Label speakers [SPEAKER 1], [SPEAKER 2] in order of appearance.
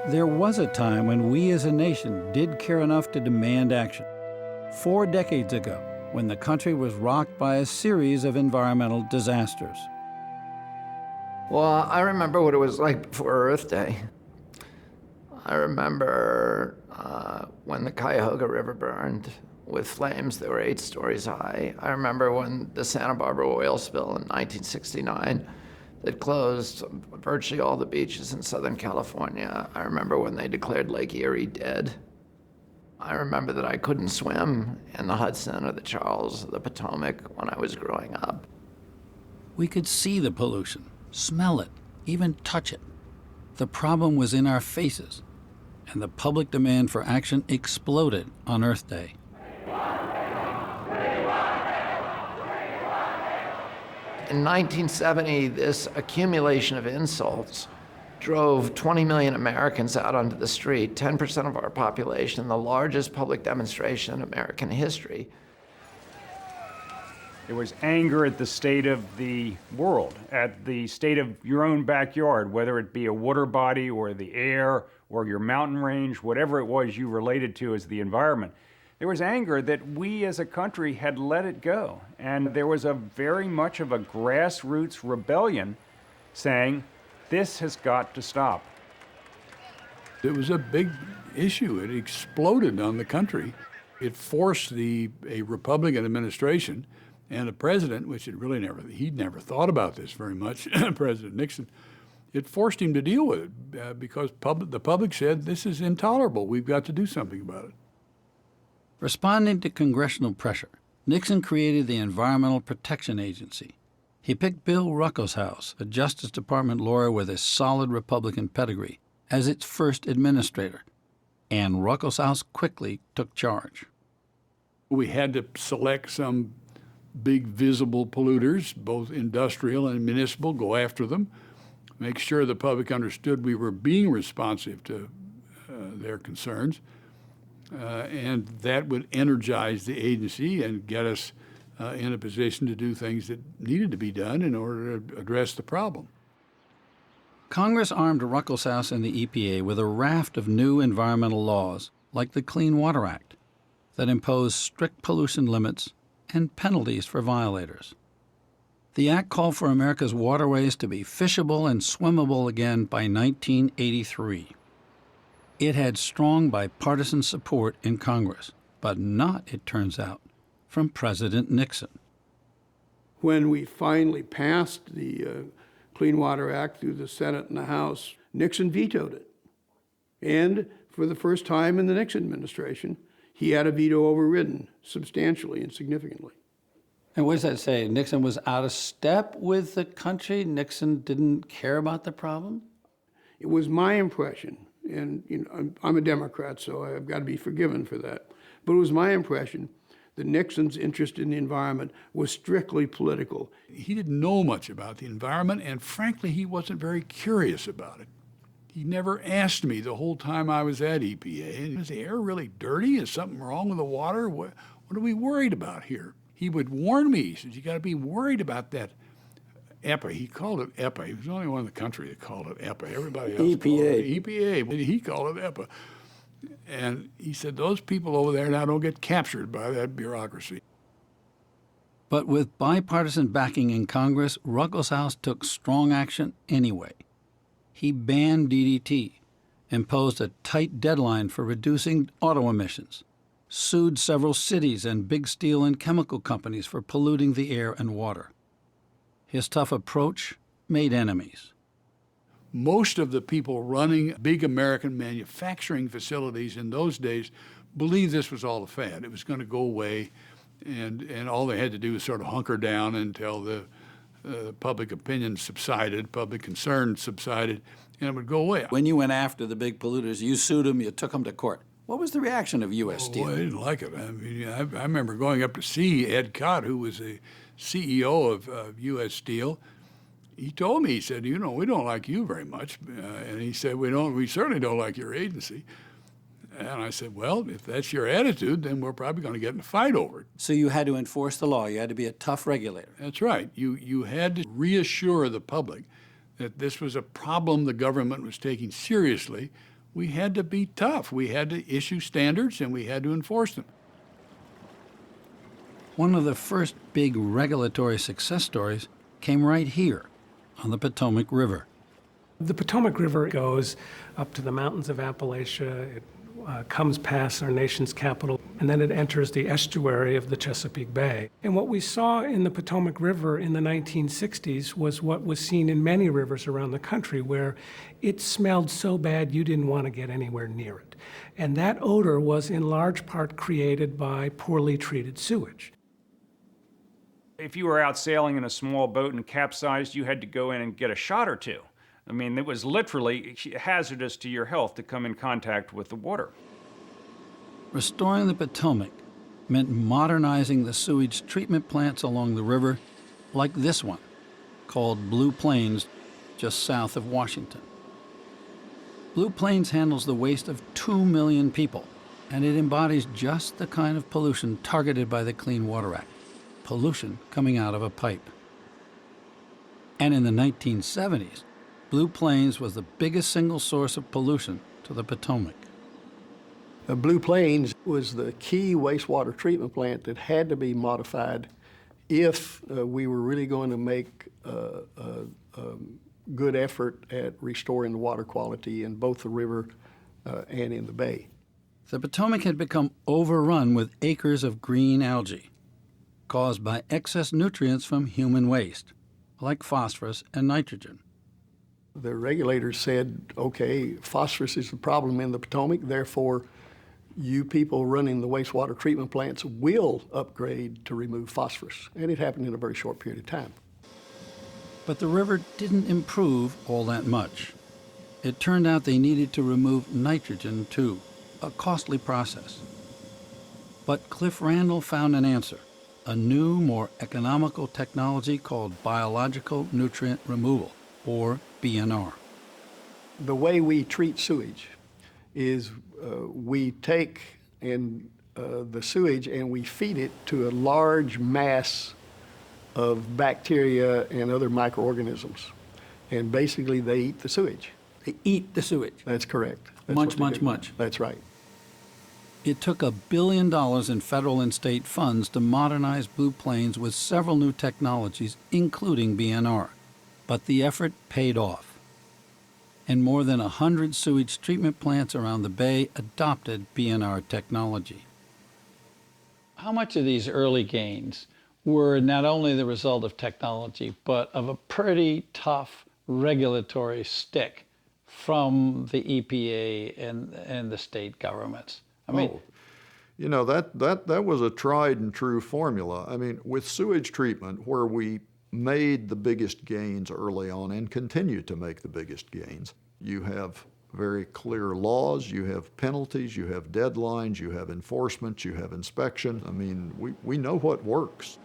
[SPEAKER 1] There was a time when we as a nation did care enough to demand action. 4 decades ago, when the country was rocked by a series of environmental disasters.
[SPEAKER 2] Well, I remember what it was like before Earth Day. I remember when the Cuyahoga River burned with flames that were 8 stories high. I remember when the Santa Barbara oil spill in 1969 that closed virtually all the beaches in Southern California. I remember when they declared Lake Erie dead. I remember that I couldn't swim in the Hudson or the Charles or the Potomac when I was growing up.
[SPEAKER 1] We could see the pollution, smell it, even touch it. The problem was in our faces, and the public demand for action exploded on Earth Day.
[SPEAKER 2] In 1970, this accumulation of insults drove 20 million Americans out onto the street, 10% of our population, the largest public demonstration in American history.
[SPEAKER 3] There was anger at the state of the world, at the state of your own backyard, whether it be a water body or the air or your mountain range, whatever it was you related to as the environment. There was anger that we as a country had let it go. And there was a very much of a grassroots rebellion saying, this has got to stop.
[SPEAKER 4] It was a big issue. It exploded on the country. It forced a Republican administration and a president, which he'd never thought about this very much, President Nixon, it forced him to deal with it because the public said, this is intolerable. We've got to do something about it.
[SPEAKER 1] Responding to congressional pressure, Nixon created the Environmental Protection Agency. He picked Bill Ruckelshaus, a Justice Department lawyer with a solid Republican pedigree, as its first administrator, and Ruckelshaus quickly took charge.
[SPEAKER 4] We had to select some big visible polluters, both industrial and municipal, go after them, make sure the public understood we were being responsive to their concerns, and that would energize the agency and get us in a position to do things that needed to be done in order to address the problem.
[SPEAKER 1] Congress armed Ruckelshaus and the EPA with a raft of new environmental laws, like the Clean Water Act, that imposed strict pollution limits and penalties for violators. The act called for America's waterways to be fishable and swimmable again by 1983. It had strong bipartisan support in Congress, but not, it turns out, from President Nixon.
[SPEAKER 5] When we finally passed the Clean Water Act through the Senate and the House, Nixon vetoed it. And for the first time in the Nixon administration, he had a veto overridden substantially and significantly.
[SPEAKER 1] And what does that say? Nixon was out of step with the country? Nixon didn't care about the problem?
[SPEAKER 5] It was my impression, and I'm a Democrat, so I've got to be forgiven for that, but it was my impression that Nixon's interest in the environment was strictly political.
[SPEAKER 4] He didn't know much about the environment, and frankly, he wasn't very curious about it. He never asked me the whole time I was at EPA, is the air really dirty? Is something wrong with the water? What are we worried about here? He would warn me. He said, you got to be worried about that EPA. He called it EPA. He was the only one in the country that called it EPA. Everybody else
[SPEAKER 1] EPA.
[SPEAKER 4] called it EPA, but he called it EPA. And he said, those people over there now don't get captured by that bureaucracy.
[SPEAKER 1] But with bipartisan backing in Congress, Ruckelshaus took strong action anyway. He banned DDT, imposed a tight deadline for reducing auto emissions, sued several cities and big steel and chemical companies for polluting the air and water. His tough approach made enemies.
[SPEAKER 4] Most of the people running big American manufacturing facilities in those days believed this was all a fad. It was going to go away, and all they had to do was sort of hunker down until the public opinion subsided, public concern subsided, and it would go away.
[SPEAKER 1] When you went after the big polluters, you sued them, you took them to court. What was the reaction of U.S. Steel?
[SPEAKER 4] Well, I didn't like it. I mean, I remember going up to see Ed Cott, who was the CEO of U.S. Steel. He told me, he said, we don't like you very much. And he said, we certainly don't like your agency. And I said, well, if that's your attitude, then we're probably going to get in a fight over it.
[SPEAKER 1] So you had to enforce the law. You had to be a tough regulator.
[SPEAKER 4] That's right. You had to reassure the public that this was a problem the government was taking seriously, We had to be tough. We had to issue standards and we had to enforce them.
[SPEAKER 1] One of the first big regulatory success stories came right here on the Potomac River.
[SPEAKER 6] The Potomac River goes up to the mountains of Appalachia. It comes past our nation's capital, and then it enters the estuary of the Chesapeake Bay. And what we saw in the Potomac River in the 1960s was what was seen in many rivers around the country, where it smelled so bad you didn't want to get anywhere near it. And that odor was in large part created by poorly treated sewage.
[SPEAKER 3] If you were out sailing in a small boat and capsized, you had to go in and get a shot or two. I mean, it was literally hazardous to your health to come in contact with the water.
[SPEAKER 1] Restoring the Potomac meant modernizing the sewage treatment plants along the river, like this one, called Blue Plains, just south of Washington. Blue Plains handles the waste of 2 million people, and it embodies just the kind of pollution targeted by the Clean Water Act, pollution coming out of a pipe. And in the 1970s, Blue Plains was the biggest single source of pollution to the Potomac.
[SPEAKER 5] Blue Plains was the key wastewater treatment plant that had to be modified if we were really going to make a good effort at restoring the water quality in both the river and in the bay.
[SPEAKER 1] The Potomac had become overrun with acres of green algae caused by excess nutrients from human waste, like phosphorus and nitrogen.
[SPEAKER 5] The regulators said, okay, phosphorus is the problem in the Potomac, therefore you people running the wastewater treatment plants will upgrade to remove phosphorus. And it happened in a very short period of time.
[SPEAKER 1] But the river didn't improve all that much. It turned out they needed to remove nitrogen too, a costly process. But Cliff Randall found an answer, a new, more economical technology called biological nutrient removal, or BNR.
[SPEAKER 5] The way we treat sewage is we take the sewage and we feed it to a large mass of bacteria and other microorganisms. And basically they eat the sewage.
[SPEAKER 1] They eat the sewage.
[SPEAKER 5] That's correct. That's
[SPEAKER 1] Munch,
[SPEAKER 5] what they
[SPEAKER 1] munch,
[SPEAKER 5] do.
[SPEAKER 1] munch.
[SPEAKER 5] That's right.
[SPEAKER 1] It took $1 billion in federal and state funds to modernize Blue Plains with several new technologies, including BNR. But the effort paid off. And more than 100 sewage treatment plants around the bay adopted BNR technology. How much of these early gains were not only the result of technology, but of a pretty tough regulatory stick from the EPA and the state governments? I mean,
[SPEAKER 7] you know, that was a tried and true formula. I mean, with sewage treatment, where we made the biggest gains early on and continue to make the biggest gains, you have very clear laws, you have penalties, you have deadlines, you have enforcement, you have inspection. I mean, we know what works.